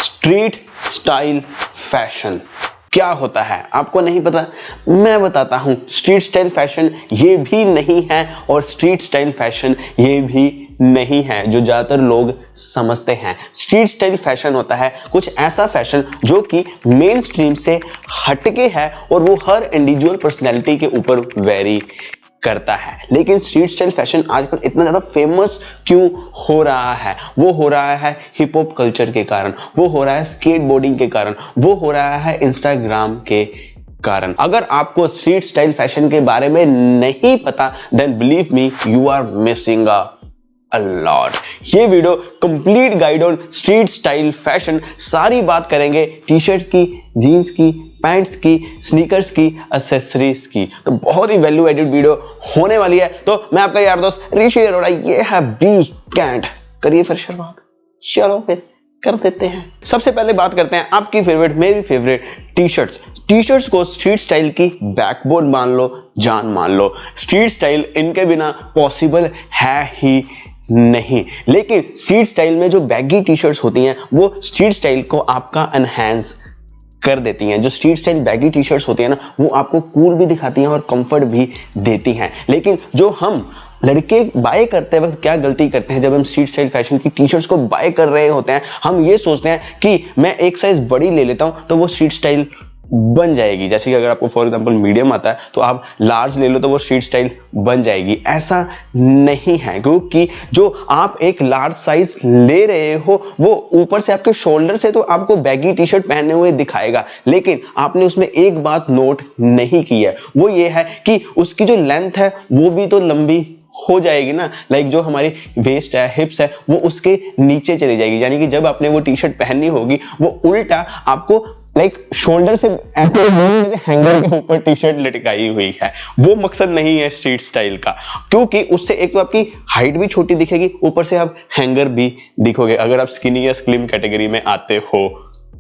Street style fashion क्या होता है आपको नहीं पता, मैं बताता हूं। स्ट्रीट स्टाइल फैशन ये भी नहीं है और स्ट्रीट स्टाइल फैशन ये भी नहीं है जो ज्यादातर लोग समझते हैं। स्ट्रीट स्टाइल फैशन होता है कुछ ऐसा फैशन जो कि मेन स्ट्रीम से हटके है और वो हर इंडिविजुअल पर्सनैलिटी के ऊपर वेरी करता है। लेकिन स्ट्रीट स्टाइल फैशन आजकल इतना ज्यादा फेमस क्यों हो रहा है? वो हो रहा है हिप हॉप कल्चर के कारण, वो हो रहा है स्केट बोर्डिंग के कारण, वो हो रहा है इंस्टाग्राम के कारण। अगर आपको स्ट्रीट स्टाइल फैशन के बारे में नहीं पता then believe me you are missing a lot. ये video complete guide on street style fashion, सारी बात करेंगे टी शर्ट्स की, जीन्स की, पैंट्स की, स्नीकर्स की, एक्सेसरीज की। तो बहुत ही वैल्यू एडेड वीडियो होने वाली है। तो मैं आपका यार दोस्त ऋषि अरोड़ा, ये है बी कैंट। करिए फिर शुरुआत, चलो फिर कर देते हैं। सबसे पहले बात करते हैं आपकी फेवरेट, मेरी favourite T shirts. T shirts को स्ट्रीट स्टाइल की बैकबोन मान लो, जान मान लो। स्ट्रीट स्टाइल इनके बिना पॉसिबल है ही नहीं। लेकिन स्ट्रीट स्टाइल में जो बैगी टी शर्ट्स होती हैं वो स्ट्रीट स्टाइल को आपका एनहांस कर देती हैं। जो street style baggy T shirts होती हैं ना, वो आपको कूल भी दिखाती हैं और कंफर्ट भी देती हैं। लेकिन जो हम लड़के बाय करते वक्त क्या गलती करते हैं, जब हम स्ट्रीट स्टाइल फैशन की टी शर्ट्स को बाय कर रहे होते हैं, हम ये सोचते हैं कि मैं एक साइज बड़ी ले लेता हूं तो वो स्ट्रीट स्टाइल बन जाएगी। जैसे कि अगर आपको फॉर एग्जांपल मीडियम आता है तो आप लार्ज ले लो तो वो स्ट्रीट स्टाइल बन जाएगी। ऐसा नहीं है, क्योंकि जो आप एक लार्ज साइज ले रहे हो वो ऊपर से आपके शोल्डर से तो आपको बैगी टी शर्ट पहने हुए दिखाएगा, लेकिन आपने उसमें एक बात नोट नहीं की है, वो ये है कि उसकी जो लेंथ है वो भी तो लंबी हो जाएगी ना। लाइक जो हमारी वेस्ट है, हिप्स है, वो उसके नीचे चली जाएगी। यानी कि जब आपने वो टी शर्ट पहननी होगी वो उल्टा आपको लाइक शोल्डर से हैंगर के ऊपर टी शर्ट लटकाई हुई है। वो मकसद नहीं है स्ट्रीट स्टाइल का, क्योंकि उससे एक तो आपकी हाइट भी छोटी दिखेगी, ऊपर से आप हैंगर भी दिखोगे अगर आप स्किनी या स्लिम कैटेगरी में आते हो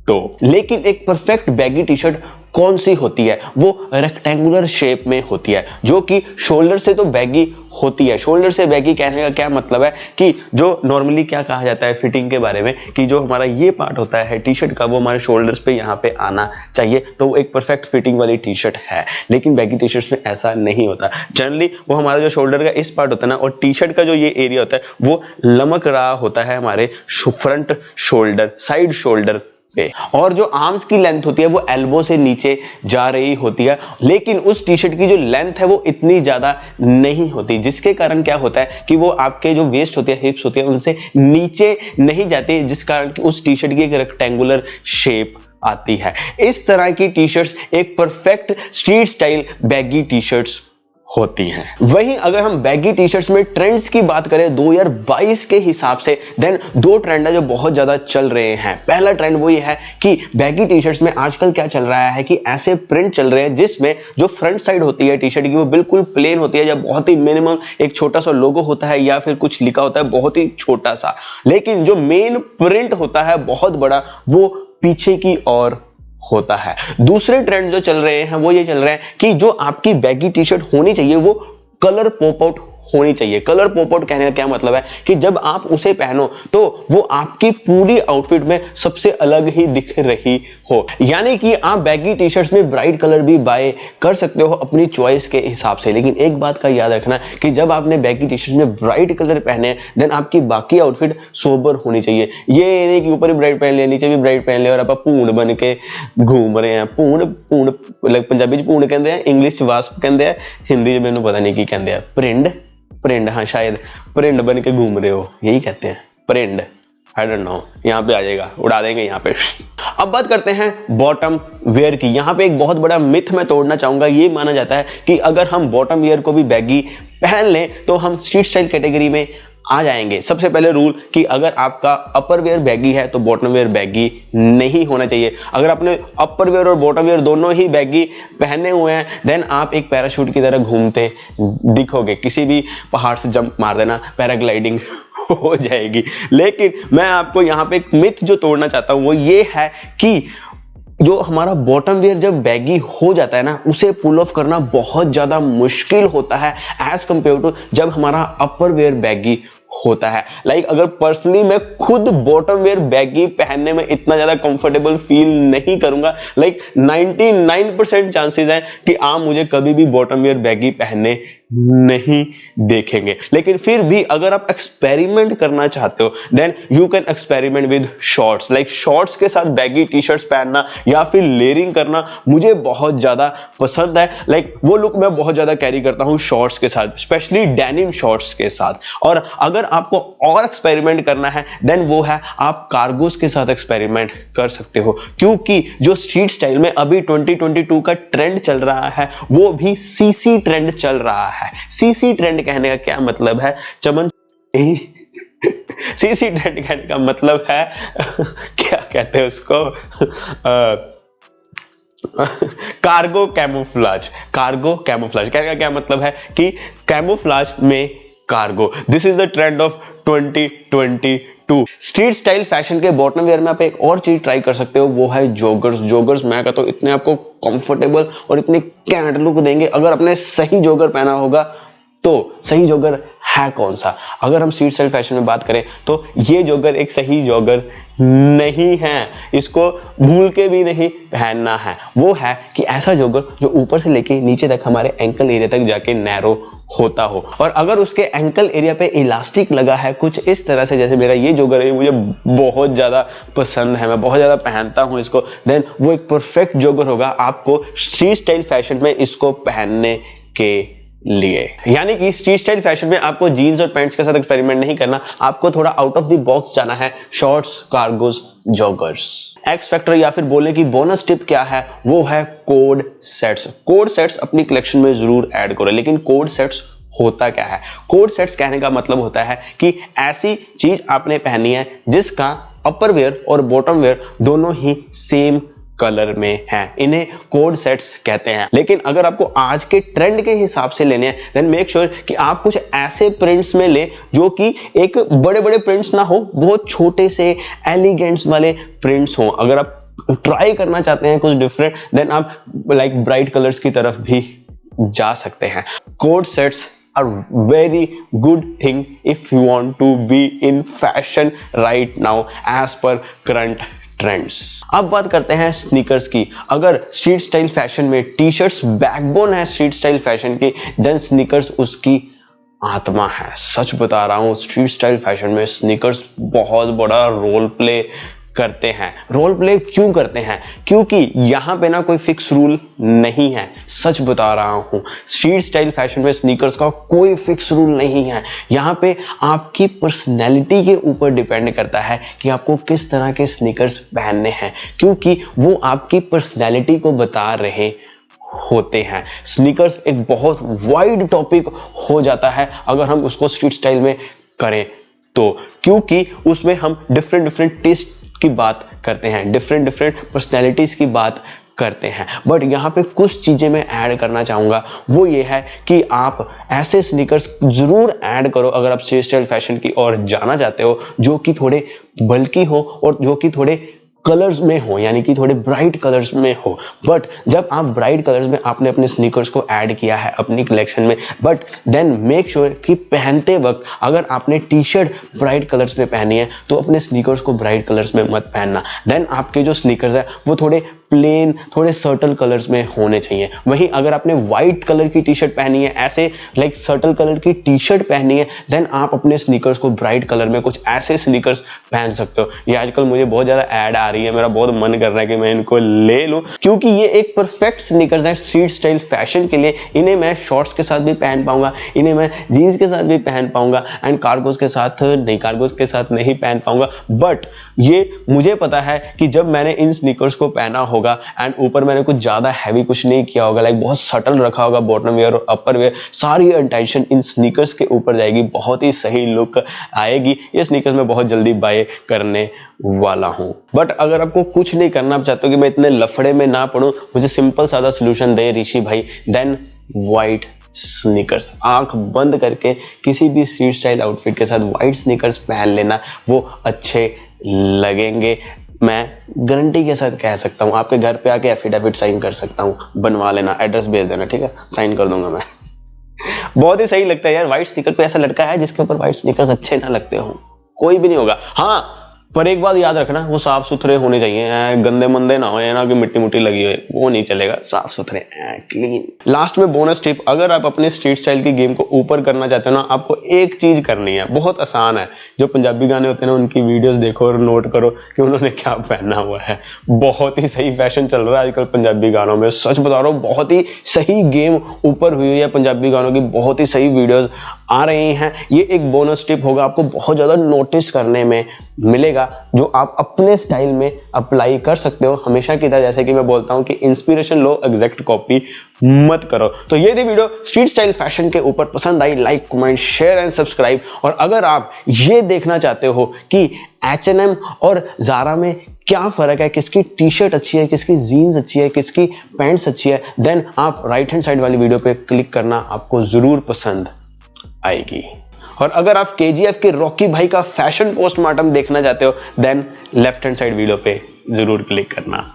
तो। लेकिन एक परफेक्ट बैगी टी शर्ट कौन सी होती है? वो रेक्टेंगुलर शेप में होती है, जो कि शोल्डर से तो बैगी होती है। शोल्डर से बैगी कहने का क्या मतलब है कि जो नॉर्मली क्या कहा जाता है फिटिंग के बारे में, कि जो हमारा ये पार्ट होता है टी शर्ट का वो हमारे शोल्डर्स पे यहाँ पे आना चाहिए, तो वो एक परफेक्ट फिटिंग वाली टी शर्ट है। लेकिन बैगी टी शर्ट्स में ऐसा नहीं होता। जनरली वो हमारा जो शोल्डर का इस पार्ट होता है ना, और टी शर्ट का जो ये एरिया होता है वो लमक रहा होता है हमारे फ्रंट शोल्डर, साइड शोल्डर पे। और जो आर्म्स की लेंथ होती है वो एल्बो से नीचे जा रही होती है, लेकिन उस टी शर्ट की जो लेंथ है वो इतनी ज्यादा नहीं होती, जिसके कारण क्या होता है कि वो आपके जो वेस्ट होती है, हिप्स होती है, उनसे नीचे नहीं जाती, जिस कारण कि उस टी शर्ट की एक रेक्टेंगुलर शेप आती है। इस तरह की टी शर्ट्स एक perfect street style baggy T shirts होती हैं। वहीं अगर हम बैगी टी शर्ट्स में ट्रेंड्स की बात करें 2022 के हिसाब से, देन दो ट्रेंड है जो बहुत ज्यादा चल रहे हैं। पहला ट्रेंड वो ये है कि बैगी टी शर्ट्स में आजकल क्या चल रहा है कि ऐसे प्रिंट चल रहे हैं जिसमें जो फ्रंट साइड होती है टी शर्ट की वो बिल्कुल प्लेन होती है, या बहुत ही मिनिमम एक छोटा सा लोगो होता है या फिर कुछ लिखा होता है बहुत ही छोटा सा, लेकिन जो मेन प्रिंट होता है बहुत बड़ा वो पीछे की ओर होता है। दूसरे ट्रेंड जो चल रहे हैं वो ये चल रहे हैं कि जो आपकी बैगी टी शर्ट होनी चाहिए वो कलर पॉप आउट होनी चाहिए। कलर पॉप आउट कहने का क्या मतलब है कि जब आप उसे पहनो तो वो आपकी पूरी आउटफिट में सबसे अलग ही दिख रही हो। यानी कि आप बैगी टी शर्ट्स में ब्राइट कलर भी बाय कर सकते हो अपनी चॉइस के हिसाब से, लेकिन एक बात का याद रखना कि जब आपने बैगी टी शर्ट्स में ब्राइट कलर पहने देन आपकी बाकी आउटफिट सोबर होनी चाहिए। ये नहीं कि ऊपर भी ब्राइट पहन लिया, नीचे भी ब्राइट पहन लिया और आप पूर्ण बन के घूम रहे हैं। पूर्ण पंजाबी च पूर्ण कहते हैं, इंग्लिश च वास्प कहते हैं, हिंदी में मैंने पता नहीं की कहते हैं, प्रिंड, हाँ शायद प्रिंड बन के घूम रहे हो, यही कहते हैं प्रिंड, आई डोंट नो। यहाँ पे आ जाएगा, उड़ा देंगे यहाँ पे। अब बात करते हैं बॉटम वेयर की। यहाँ पे एक बहुत बड़ा मिथ मैं तोड़ना चाहूंगा। ये माना जाता है कि अगर हम बॉटम वेयर को भी बैगी पहन लें तो हम स्ट्रीट स्टाइल कैटेगरी में आ जाएंगे। सबसे पहले रूल कि अगर आपका अपर वेयर बैगी है तो बॉटम वेयर बैगी नहीं होना चाहिए। अगर आपने अपर वेयर और बॉटम वेयर दोनों ही बैगी पहने हुए हैं देन आप एक पैराशूट की तरह घूमते दिखोगे। किसी भी पहाड़ से जंप मार देना, पैराग्लाइडिंग हो जाएगी। लेकिन मैं आपको यहाँ पे एक मिथ जो तोड़ना चाहता हूँ वो ये है कि जो हमारा बॉटम वेयर जब बैगी हो जाता है ना, उसे पुल ऑफ करना बहुत ज़्यादा मुश्किल होता है एज कंपेयर टू जब हमारा अपर वेयर बैगी होता है। लाइक अगर पर्सनली मैं खुद बॉटम वेयर बैगी पहनने में इतना ज्यादा कंफर्टेबल फील नहीं करूंगा, लाइक 99% चांसेस हैं कि आप मुझे कभी भी बॉटम वेयर बैगी पहनने नहीं देखेंगे। लेकिन फिर भी अगर आप एक्सपेरिमेंट करना चाहते हो then you can experiment with shorts. Like shorts के साथ बैगी टी शर्ट्स पहनना या फिर लेयरिंग करना मुझे बहुत ज्यादा पसंद है। लाइक वो लुक मैं बहुत ज्यादा कैरी करता हूं शॉर्ट्स के साथ, स्पेशली डेनिम शॉर्ट्स के साथ। और अगर आपको और एक्सपेरिमेंट करना है देन वो है आप कार्गोस के साथ एक्सपेरिमेंट कर सकते हो, क्योंकि जो स्ट्रीट स्टाइल में अभी 2022 का ट्रेंड चल रहा है वो भी सीसी ट्रेंड चल रहा है। सीसी ट्रेंड कहने का क्या मतलब है चमन? सीसी ट्रेंड कहने का मतलब है क्या कहते हैं उसको, कार्गो कैमोफ्लाज। कार्गो कैमोफ्लाज कहने का क्या मतलब है कि कैमोफ्लाज में cargo. This is the trend of 2022। Street style fashion के बॉटम वेयर में आप एक और चीज ट्राई कर सकते हो, वो है जोगर्स। जोगर्स मैं कहता हूं इतने आपको कंफर्टेबल और इतने कैंट लुक देंगे। अगर आपने सही जोगर पहना होगा तो सही जोगर है कौन सा? अगर हम स्ट्रीट स्टाइल फैशन में बात करें तो ये जोगर एक सही जोगर नहीं है, इसको भूल के भी नहीं पहनना है। वो है कि ऐसा जोगर जो ऊपर से लेके नीचे तक हमारे एंकल एरिया तक जाके नैरो होता हो, और अगर उसके एंकल एरिया पे इलास्टिक लगा है कुछ इस तरह से, जैसे मेरा ये जोगर है, मुझे बहुत ज़्यादा पसंद है, मैं बहुत ज़्यादा पहनता हूँ इसको, देन वो एक परफेक्ट जोगर होगा आपको स्ट्रीट स्टाइल फैशन में इसको पहनने के लिए। यानी कि स्ट्रीट स्टाइल फैशन में आपको जीन्स और पैंट्स के साथ एक्सपेरिमेंट नहीं करना, आपको थोड़ा आउट ऑफ द बॉक्स जाना है। Shorts, cargos, joggers. X factor या फिर बोले कि बोनस टिप क्या है, वो है कोड सेट्स। कोड सेट्स अपनी कलेक्शन में जरूर ऐड करो। लेकिन कोड सेट्स होता क्या है? कोड सेट्स कहने का मतलब होता है कि ऐसी चीज आपने पहनी है जिसका अपर वेयर और बॉटम वेयर दोनों ही सेम कलर में है, इन्हें कोड सेट्स कहते हैं। लेकिन अगर आपको आज के ट्रेंड के हिसाब से लेने हैं देन मेक श्योर कि आप कुछ ऐसे प्रिंट्स में ले जो कि एक बड़े बड़े प्रिंट्स ना हो, बहुत छोटे से एलिगेंट्स वाले प्रिंट्स हो। अगर आप ट्राई करना चाहते हैं कुछ डिफरेंट देन आप लाइक ब्राइट कलर्स की तरफ भी जा सकते हैं। Code sets are very good thing if you want to be in fashion right now as per current trends. अब बात करते हैं स्नीकर्स की। अगर स्ट्रीट स्टाइल फैशन में टी शर्ट्स बैकबोन है स्ट्रीट स्टाइल फैशन की, देन स्नीकर्स उसकी आत्मा है। सच बता रहा हूँ, स्ट्रीट स्टाइल फैशन में स्नीकर्स बहुत बड़ा रोल प्ले करते हैं। रोल प्ले क्यों करते हैं? क्योंकि यहाँ पे ना कोई फिक्स रूल नहीं है। सच बता रहा हूँ, स्ट्रीट स्टाइल फैशन में स्नीकर्स का कोई फिक्स रूल नहीं है। यहाँ पे आपकी पर्सनैलिटी के ऊपर डिपेंड करता है कि आपको किस तरह के स्नीकर्स पहनने हैं, क्योंकि वो आपकी पर्सनैलिटी को बता रहे होते हैं। स्नीकर्स एक बहुत वाइड टॉपिक हो जाता है अगर हम उसको स्ट्रीट स्टाइल में करें तो, क्योंकि उसमें हम डिफरेंट टेस्ट की बात करते हैं, डिफरेंट पर्सनैलिटीज की बात करते हैं। बट यहाँ पे कुछ चीजें मैं ऐड करना चाहूंगा, वो ये है कि आप ऐसे स्नीकर्स जरूर ऐड करो अगर आप स्ट्रीट स्टाइल फैशन की ओर जाना चाहते हो, जो कि थोड़े बल्की हो और जो कि थोड़े कलर्स में हो, यानी कि थोड़े ब्राइट कलर्स में हो। बट जब आप ब्राइट कलर्स में आपने अपने स्नीकर्स को ऐड किया है अपनी कलेक्शन में, बट देन मेक श्योर कि पहनते वक्त अगर आपने टी शर्ट ब्राइट कलर्स में पहनी है तो अपने स्नीकर्स को ब्राइट कलर्स में मत पहनना। देन आपके जो स्नीकर्स है वो थोड़े प्लेन, थोड़े सर्टल कलर्स में होने चाहिए। वहीं अगर आपने व्हाइट कलर की टी शर्ट पहनी है, ऐसे लाइक सर्टल कलर की टी शर्ट पहनी है, देन आप अपने स्नीकर्स को ब्राइट कलर में कुछ ऐसे स्नीकर्स पहन सकते हो। ये आजकल मुझे बहुत ज्यादा ऐड आ रही है, मेरा बहुत मन कर रहा है कि मैं इनको ले लूं, क्योंकि ये एक परफेक्ट स्नीकर्स है स्ट्रीट स्टाइल फैशन के लिए। इन्हें मैं शॉर्ट्स के साथ भी पहन पाऊंगा, इन्हें मैं जीन्स के साथ भी पहन पाऊंगा, एंड कार्गोस के साथ नहीं, कार्गोस के साथ नहीं पहन पाऊंगा। बट ये मुझे पता है कि जब मैंने इन स्नीकर्स को पहना होगा एंड ऊपर मैंने कुछ ज्यादा हैवी कुछ नहीं किया होगा, लाइक बहुत सटल रखा होगा बॉटम वेयर और अपर वेयर, सारी अटेंशन इन स्नीकर्स के ऊपर जाएगी, बहुत ही सही लुक आएगी। ये स्नीकर्स मैं बहुत जल्दी बाय करने वाला हूं। बट अगर आपको कुछ नहीं करना, आप चाहते हो कि मैं इतने लफड़े में ना पड़ूं, मुझे सिंपल सादा सोल्यूशन दे ऋषि भाई, देन व्हाइट स्नीकर्स। आंख बंद करके किसी भी स्ट्रीट स्टाइल आउटफिट के साथ व्हाइट स्नीकर्स पहन लेना, वो अच्छे लगेंगे। मैं गारंटी के साथ कह सकता हूँ, आपके घर पे आके एफिडेविट साइन कर सकता हूँ, बनवा लेना, एड्रेस भेज देना, ठीक है, साइन कर दूंगा मैं। बहुत ही सही लगता है यार। व्हाइट स्नीकर, कोई ऐसा लड़का है जिसके ऊपर व्हाइट स्नीकर्स अच्छे ना लगते हो? कोई भी नहीं होगा। हाँ, पर एक बात याद रखना, वो साफ सुथरे होने चाहिए, गंदे मंदे ना हो, ना कि मिट्टी मुट्टी लगी हो, वो नहीं चलेगा, साफ सुथरे क्लीन। लास्ट में बोनस टिप, अगर आप अपने स्ट्रीट स्टाइल की गेम को ऊपर करना चाहते हो ना, आपको एक चीज करनी है, बहुत आसान है। जो पंजाबी गाने होते हैं ना, उनकी वीडियोस देखो और नोट करो कि उन्होंने क्या पहना हुआ है। बहुत ही सही फैशन चल रहा है आजकल पंजाबी गानों में, सच बता रहा हूँ। बहुत ही सही गेम ऊपर हुई है पंजाबी गानों की, बहुत ही सही वीडियोस आ रही हैं। ये एक बोनस टिप होगा, आपको बहुत ज़्यादा नोटिस करने में मिलेगा, जो आप अपने स्टाइल में अप्लाई कर सकते हो। हमेशा की तरह जैसे कि मैं बोलता हूं कि इंस्पिरेशन लो, एग्जैक्ट कॉपी मत करो। तो ये थी वीडियो स्ट्रीट स्टाइल फैशन के ऊपर। पसंद आई, like, comment, share and subscribe. और अगर आप ये देखना चाहते हो कि H&M और ज़ारा में क्या फ़र्क है, किसकी टी शर्ट अच्छी है, किसकी जीन्स अच्छी है, किसकी पैंट्स अच्छी है, देन आप राइट हैंड साइड वाली वीडियो पे क्लिक करना, आपको ज़रूर पसंद आएगी। और अगर आप KGF के रॉकी भाई का फैशन पोस्टमार्टम देखना चाहते हो, then left hand side video पे जरूर क्लिक करना।